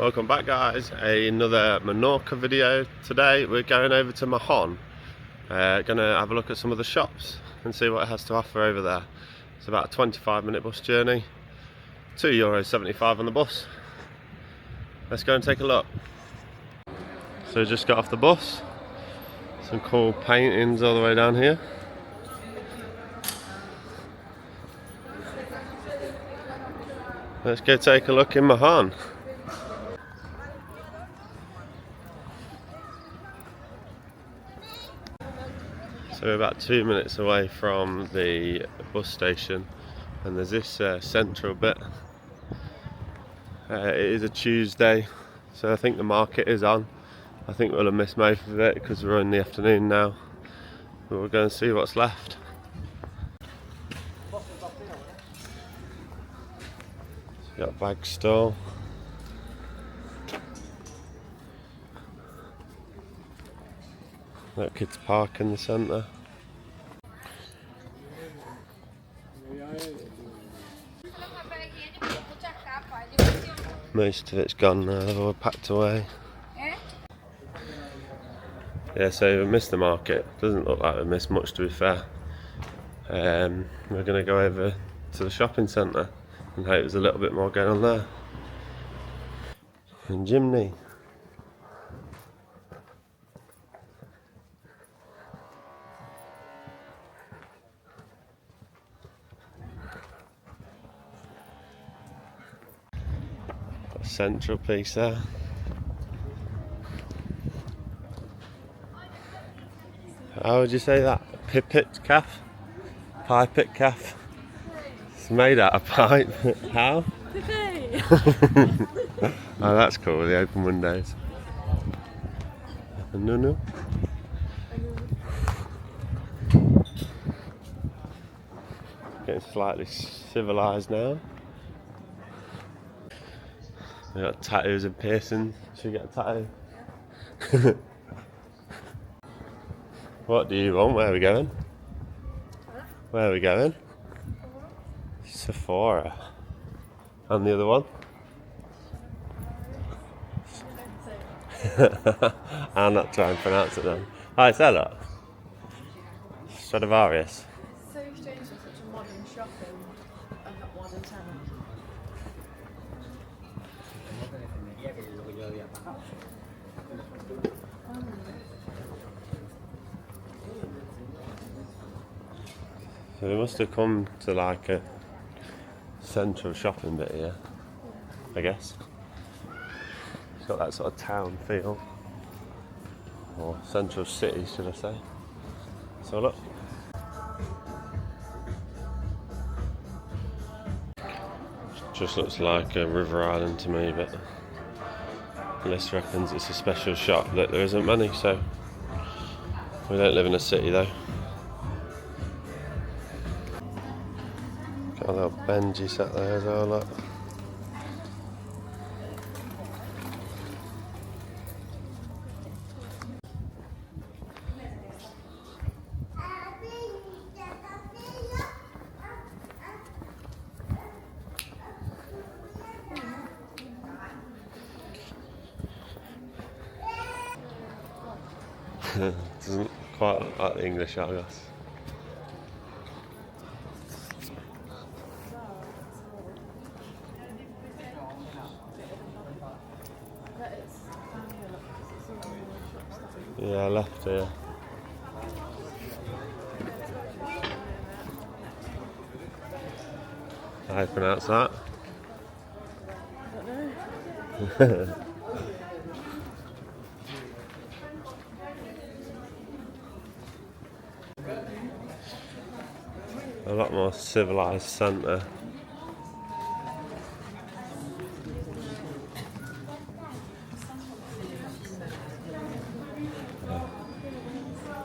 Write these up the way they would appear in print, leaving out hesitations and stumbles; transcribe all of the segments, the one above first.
Welcome back, guys. Another Menorca video. Today we're going over to Mahon. Gonna have a look at some of the shops and see what it has to offer over there. It's about a 25-minute bus journey, €2.75 on the bus. Let's go and take a look. So we just got off the bus. Some cool paintings all the way down here. Let's go take a look in Mahon. So we're about 2 minutes away from the bus station, and there's this central bit. It is a Tuesday, so I think the market is on. I think we'll have missed most of it because we're in the afternoon now, but we'll go and see what's left. So got a bag store. That kids park in the centre. Most of it's gone now, they've all packed away. Yeah, so we missed the market. Doesn't look like we missed much, to be fair. We're going to go over to the shopping centre and hope there's a little bit more going on there. And Jimny. Central piece there. How would you say that? Pipit calf? Pipit calf? It's made out of pipe. How? Oh, that's cool with the open windows. No. Getting slightly civilised now. We got tattoos and piercings. Should we get a tattoo? What do you want? Where are we going? Where are we going? Sephora. And the other one? I'll not try and pronounce it then. Hi, say that. Stradivarius. It's so strange for such a modern shopping and not modern town. So we must have come to like a central shopping bit here, I guess. It's got that sort of town feel, or central city, should I say. So look. Just looks like a river island to me, but Liz reckons it's a special shop that there isn't many, so we don't live in a city though. Got a little Benji sat there as well, look. Doesn't quite look like the English, I guess. Yeah, left here. How do you pronounce that? I don't know. A lot more civilised centre.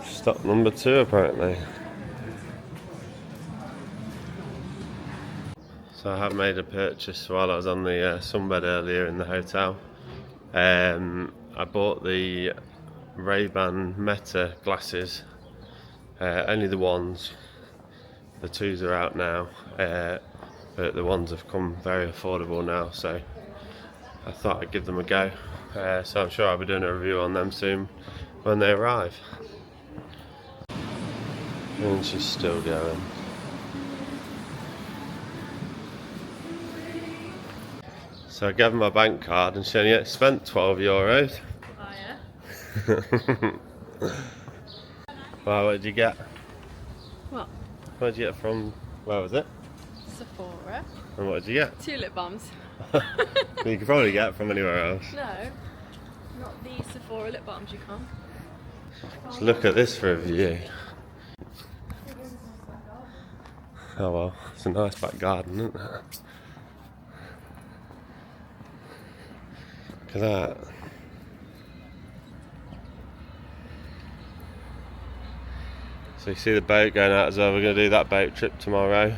Stop number 2 apparently. So I have made a purchase while I was on the sunbed earlier in the hotel. I bought the Ray-Ban Meta glasses, only the ones. The twos are out now, but the ones have come very affordable now, so I thought I'd give them a go. So I'm sure I'll be doing a review on them soon when they arrive. And she's still going. So I gave her my bank card and she only spent €12. Oh yeah? Wow, what did you get? What? What did you get from, where was it? Sephora. And what did you get? 2 lip balms. You could probably get it from anywhere else. No, not the Sephora lip balms you can't. Let's look at this for a view. Oh well, it's a nice back garden, isn't it? Look at that. So you see the boat going out as well. We're going to do that boat trip tomorrow,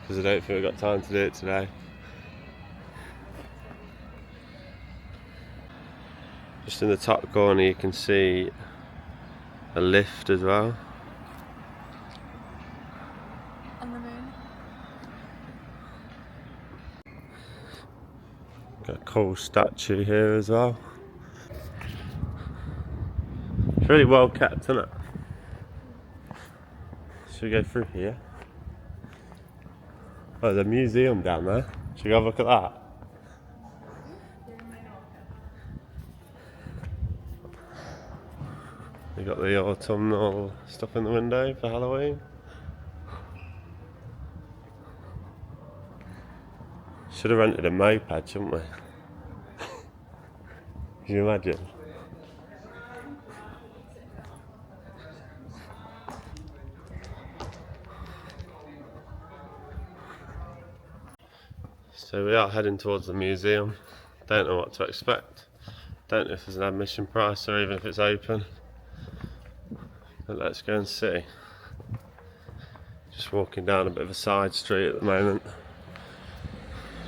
because I don't think we've got time to do it today. Just in the top corner you can see a lift as well. On the moon. Got a cool statue here as well. It's really well kept, isn't it? Should we go through here? Oh, there's a museum down there. Should we have a look at that? You got the autumnal stuff in the window for Halloween. Should have rented a moped, shouldn't we? Can you imagine? So we are heading towards the museum. Don't know what to expect. Don't know if there's an admission price or even if it's open. But let's go and see. Just walking down a bit of a side street at the moment.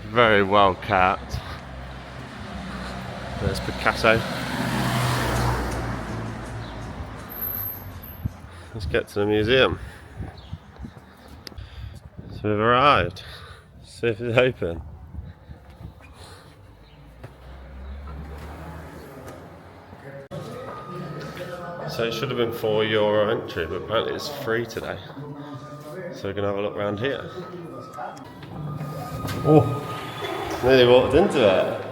Very well kept. There's Picasso. Let's get to the museum. So we've arrived. See if it's open. So it should have been €4 entry, but apparently it's free today. So we're going to have a look around here. Oh, nearly walked into it.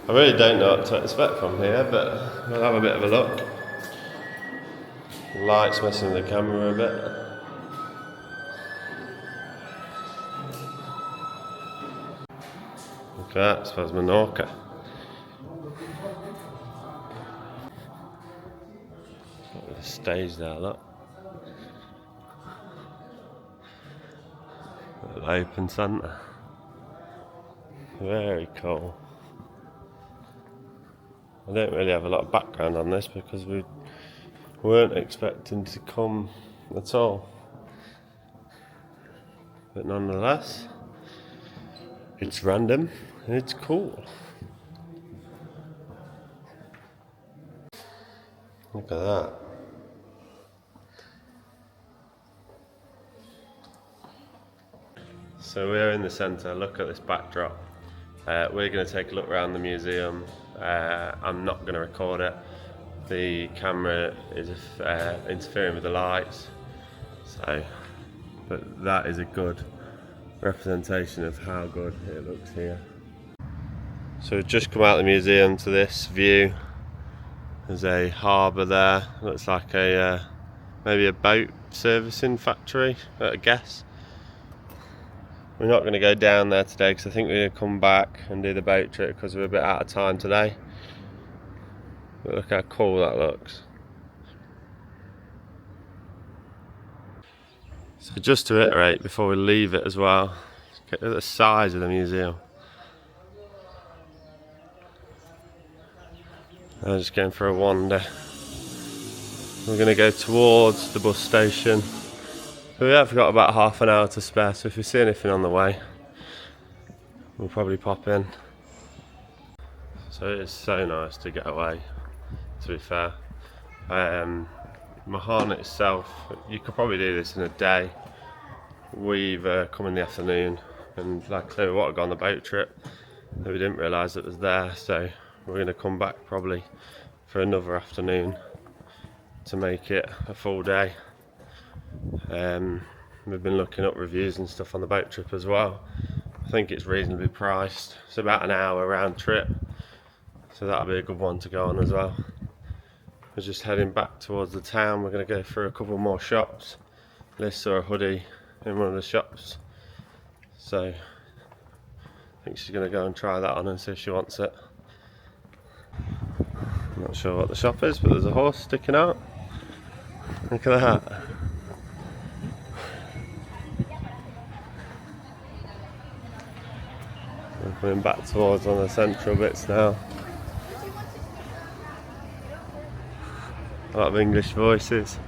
I really don't know what to expect from here, but we'll have a bit of a look. The light's messing with the camera a bit. Look at that, I suppose Menorca. Got the stage there, look. Got an open centre. Very cool. I don't really have a lot of background on this because we weren't expecting to come at all. But nonetheless, it's random and it's cool. Look at that. So we're in the centre, look at this backdrop. We're going to take a look around the museum. I'm not going to record it. The camera is interfering with the lights. But that is a good representation of how good it looks here. So we've just come out of the museum to this view. There's a harbour there. Looks like a maybe a boat servicing factory, I guess. We're not going to go down there today because I think we're going to come back and do the boat trip because we're a bit out of time today. But look how cool that looks. So just to reiterate before we leave it as well, look at the size of the museum. I'm just going for a wander. We're going to go towards the bus station. We have got about half an hour to spare, so if we see anything on the way, we'll probably pop in. So it is so nice to get away, to be fair. Mahon itself, you could probably do this in a day. we've come in the afternoon, and like I say, we want to go on the boat trip, but we didn't realise it was there, so we're going to come back probably for another afternoon to make it a full day. We've been looking up reviews and stuff on the boat trip as well. I think it's reasonably priced. It's about an hour round trip, so that'll be a good one to go on as well. We're just heading back towards the town. We're going to go through a couple more shops. Liz saw a hoodie in one of the shops, so I think she's going to go and try that on and see if she wants it. I'm not sure what the shop is, but there's a horse sticking out. Look at that. We're coming back towards one of the central bits now. A lot of English voices.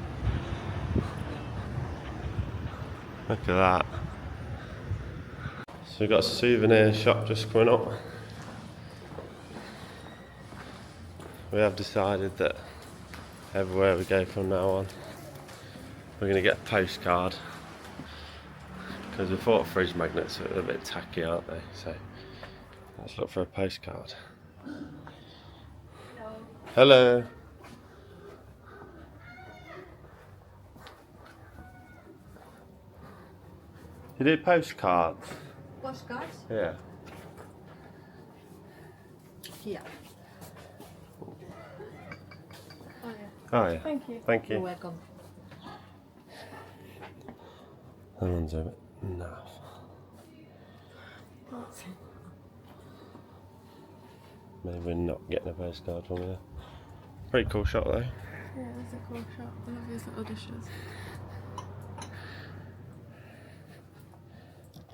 Look at that. So we've got a souvenir shop just coming up. We have decided that everywhere we go from now on, we're going to get a postcard. Because we thought fridge magnets are a bit tacky, aren't they? So let's look for a postcard. Hello. You do postcards? Postcards? Yeah. Here. Oh yeah. Oh yeah. Thank you. Thank You're you. welcome. That one's a bit naff. Maybe we're not getting a postcard from here. Pretty cool shop though. Yeah, it's a cool shop. I love these little dishes.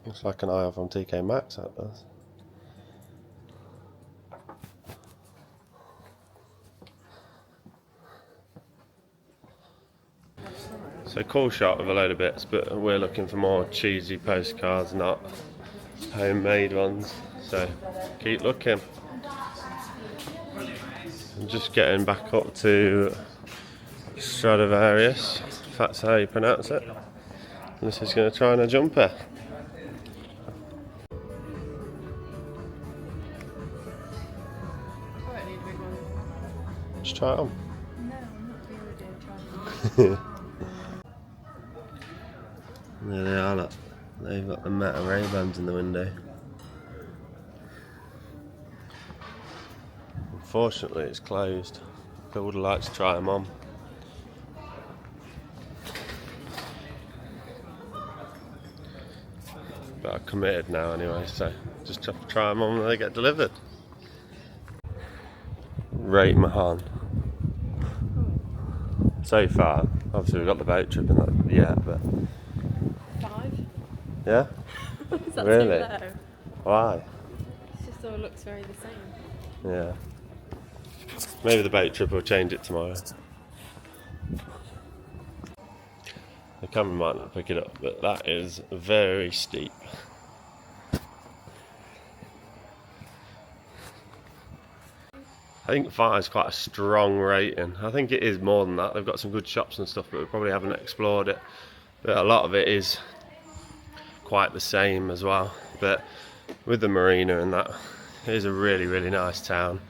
Looks like an aisle from TK Maxx, that does. So cool shop with a load of bits, but we're looking for more cheesy postcards, not homemade ones. So keep looking. I'm just getting back up to Stradivarius, if that's how you pronounce it. This is going to try on a jumper. I don't need a big one. Just try it on. No, I'm not doing it. There they are, look. They've got the Meta Ray-Bans in the window. Unfortunately, it's closed. I would have liked to try them on. But I've committed now anyway, so just have to try them on when they get delivered. Rate Mahon. So far, obviously we've got the boat trip and that, yeah, but 5. yeah? Is that Really? too low? Why? It's just all looks very the same. Yeah. Maybe the boat trip will change it tomorrow. The camera might not pick it up, but that is very steep. I think 5 is quite a strong rating. I think it is more than that. They've got some good shops and stuff, but we probably haven't explored it. But a lot of it is quite the same as well. But with the marina and that, it is a really, really nice town.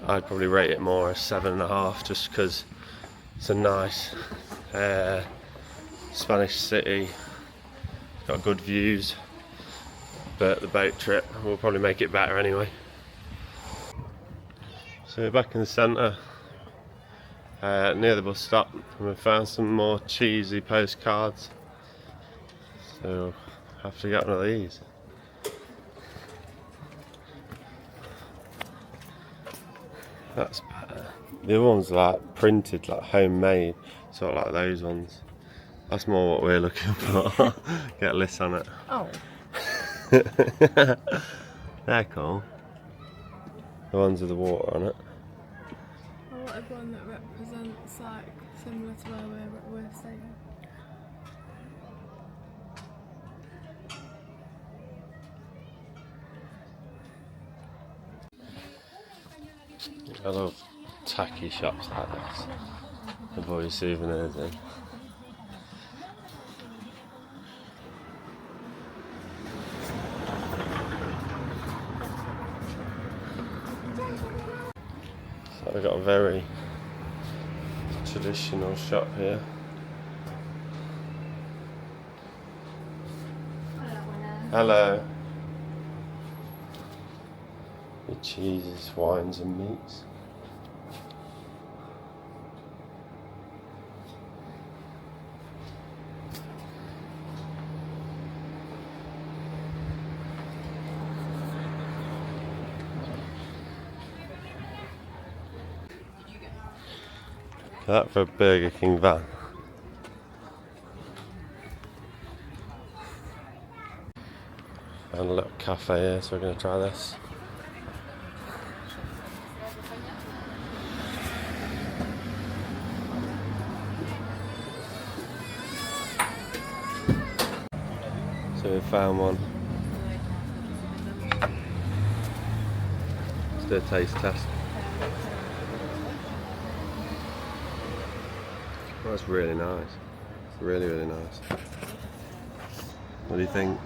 I'd probably rate it more a 7.5, just because it's a nice Spanish city. It's got good views. But the boat trip will probably make it better anyway. So we're back in the centre, near the bus stop, and we've found some more cheesy postcards. So we'll have to get one of these. That's better. The other ones are like printed, like homemade, sort of like those ones. That's more what we're looking for. Get a list on it. Oh. They're cool. The ones with the water on it. I wanted one that represents like similar to where we're staying. I love tacky shops like this. The boys' souvenirs in. They've got a very traditional shop here. Hello. The cheeses, wines and meats. That for a Burger King van. Found a little cafe here, so we're going to try this. So we found one. Let's do a taste test. Oh, that's really nice. Really, really nice. What do you think?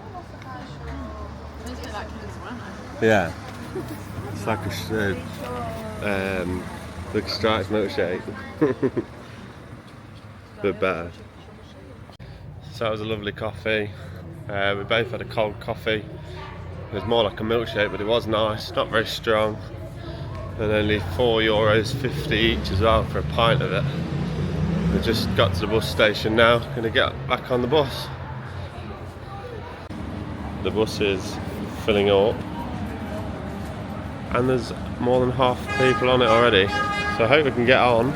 Yeah. It's like like a striped milkshake. Bit better. So that was a lovely coffee. We both had a cold coffee. It was more like a milkshake, but it was nice, not very strong. And only €4.50 each as well for a pint of it. We just got to the bus station now, gonna get back on the bus. The bus is filling up and there's more than half the people on it already, so I hope we can get on.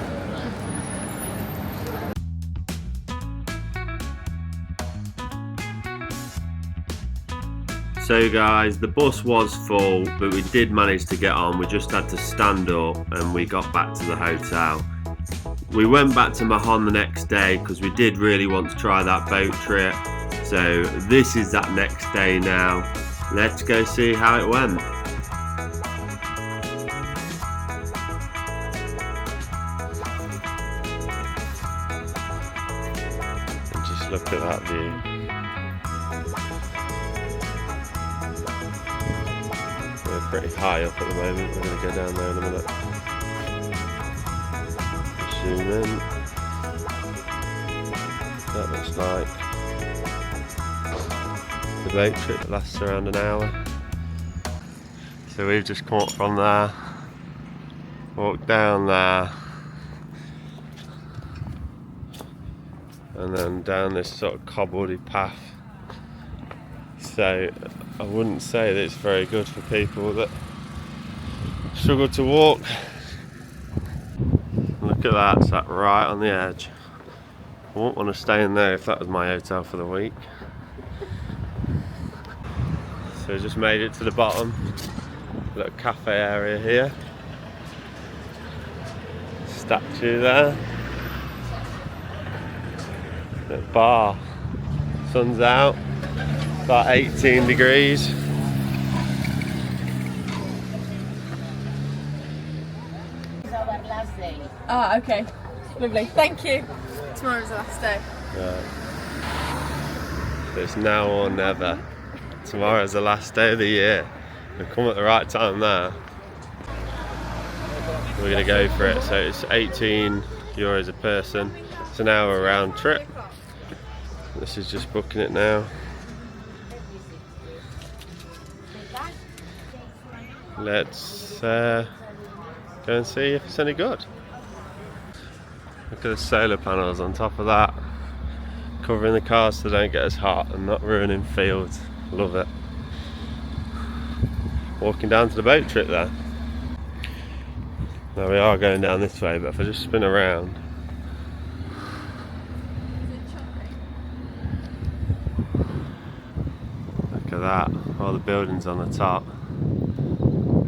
So guys, the bus was full, but we did manage to get on. We just had to stand up and we got back to the hotel. We went back to Mahon the next day because we did really want to try that boat trip. So this is that next day now. Let's go see how it went. And just look at that view. We're pretty high up at the moment. We're going to go down there in a minute. Zoom in. That looks like the boat trip lasts around an hour. So we've just come up from there, walked down there, and then down this sort of cobbledy path. So I wouldn't say that it's very good for people that struggle to walk. Look at that, it's like right on the edge. I wouldn't want to stay in there if that was my hotel for the week. So we just made it to the bottom. Little cafe area here. Statue there. Little bar. Sun's out. About 18 degrees. Ah, okay. Lovely. Thank you. Tomorrow's the last day. Right. So it's now or never. Tomorrow's the last day of the year. We've come at the right time there. We're going to go for it. So it's €18 a person. It's an hour round trip. This is just booking it now. Let's go and see if it's any good. Look at the solar panels on top of that, covering the cars so they don't get as hot and not ruining fields. Love it. Walking down to the boat trip there. Now we are going down this way, but if I just spin around. Look at that, all the buildings on the top.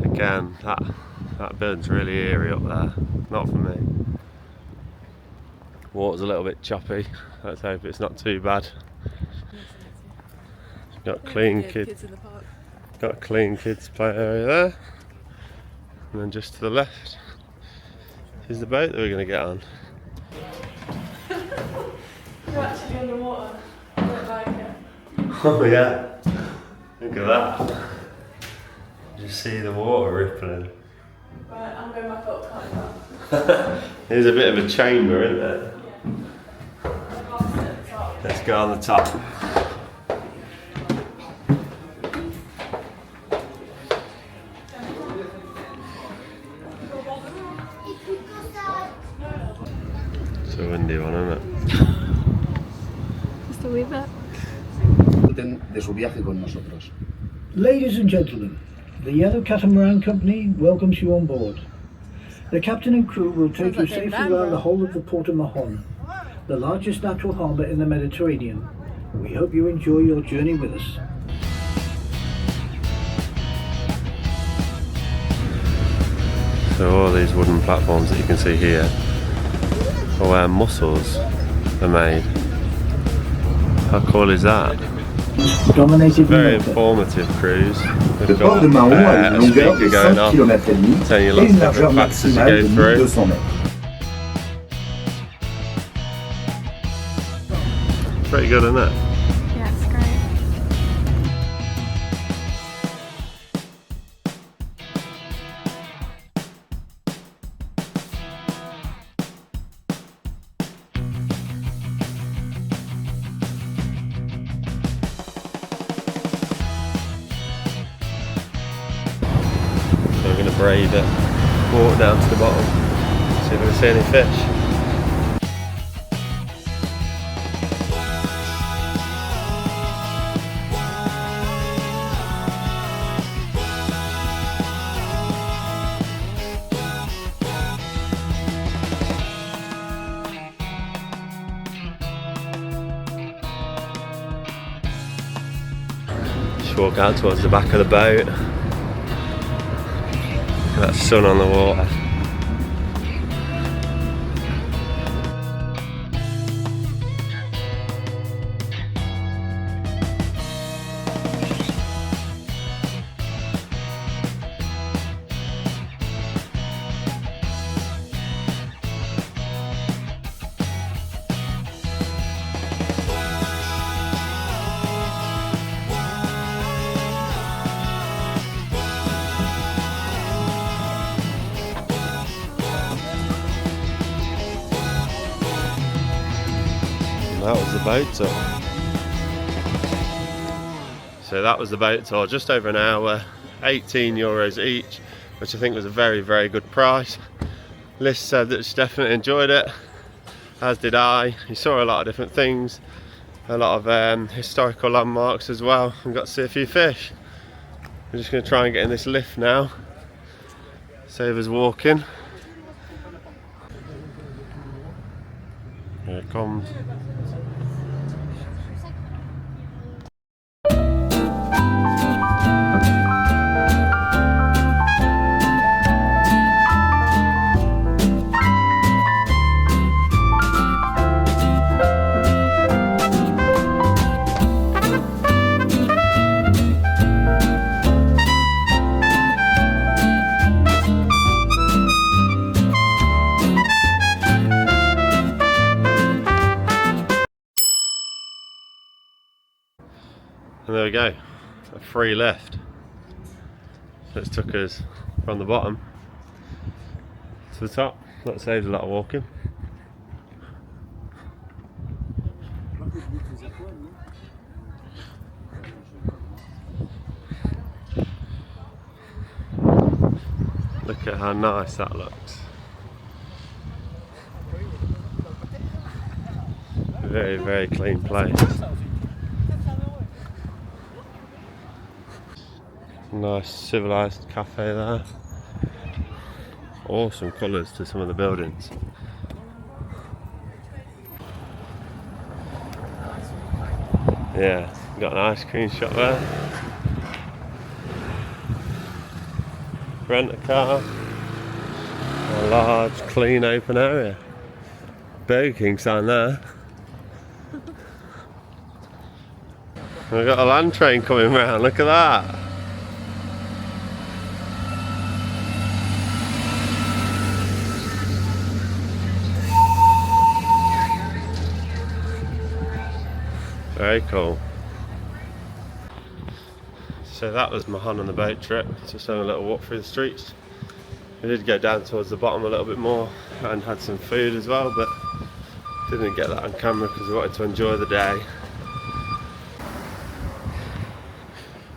Again, that building's really eerie up there. Not for me. Water's a little bit choppy. Let's hope it's not too bad. Got clean kids. Got a clean kids play area there. And then just to the left is the boat that we're going to get on. You're actually underwater. I don't like it. Oh yeah. Look at that. You see the water rippling. Right, I'm going back up. There's a bit of a chamber, isn't there? Let's go on the top. It's a windy one, isn't it? Just a wee bit. De su viaje con nosotros. Ladies and gentlemen, the Yellow Catamaran Company welcomes you on board. The captain and crew will take you safely around the whole of the port of Mahon, the largest natural harbour in the Mediterranean. We hope you enjoy your journey with us. So all these wooden platforms that you can see here are where mussels are made. How cool is that? Dominated Very Menorca. informative cruise. Le We've port got de Mahon a une a longueur speaker de going 5 on, km et demi telling you et lots une of largeur different facts as you maximale de go through. 1200 mètres. Pretty good, isn't it? Yeah, it's great. So we're going to braid it, walk down to the bottom, see if we can see any fish. Just walk out towards the back of the boat. That sun on the water. That was the boat tour. So that was the boat tour, just over an hour, €18 each, which I think was a very, very good price. Liz said that she definitely enjoyed it, as did I. You saw a lot of different things, a lot of historical landmarks as well, and got to see a few fish. We're just going to try and get in this lift now, save us walking. Here it comes. And there we go, a free lift. So it took us from the bottom to the top. That saves a lot of walking. Look at how nice that looks. Very, very clean place. Nice civilised cafe there. Awesome colours to some of the buildings. Yeah, got an ice cream shop there. Rent a car. A large, clean, open area. Burger King sign there. We've got a land train coming round, look at that. Very cool. So that was Mahon on the boat trip. Just having a little walk through the streets. We did go down towards the bottom a little bit more and had some food as well, but didn't get that on camera because we wanted to enjoy the day.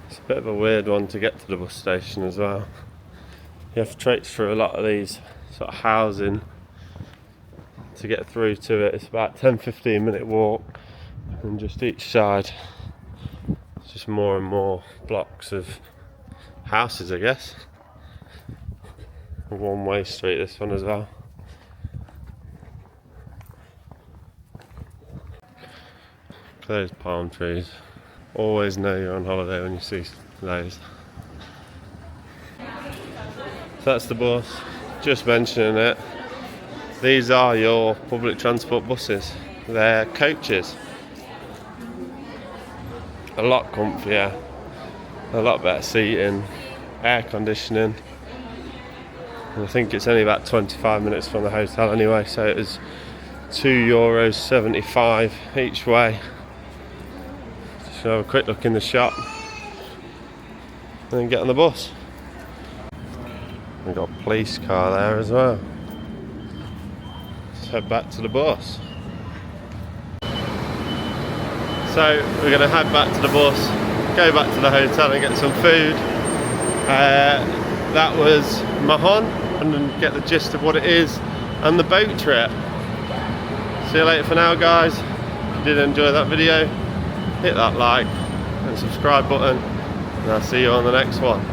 It's a bit of a weird one to get to the bus station as well. You have to traipse through a lot of these sort of housing to get through to it. It's about 10-15 minute walk, and just each side it's just more and more blocks of houses, I guess. A one-way street, this one as well. Those palm trees. Always know you're on holiday when you see those. So that's the bus. Just mentioning it. These are your public transport buses. They're coaches. A lot comfier, a lot better seating, air conditioning. And I think it's only about 25 minutes from the hotel anyway, so it was €2.75 each way. Just have a quick look in the shop and then get on the bus. We've got a police car there as well. Let's head back to the bus. So we're going to head back to the bus, go back to the hotel and get some food. That was Mahon, and get the gist of what it is and the boat trip. See you later for now, guys. If you did enjoy that video, hit that like and subscribe button, and I'll see you on the next one.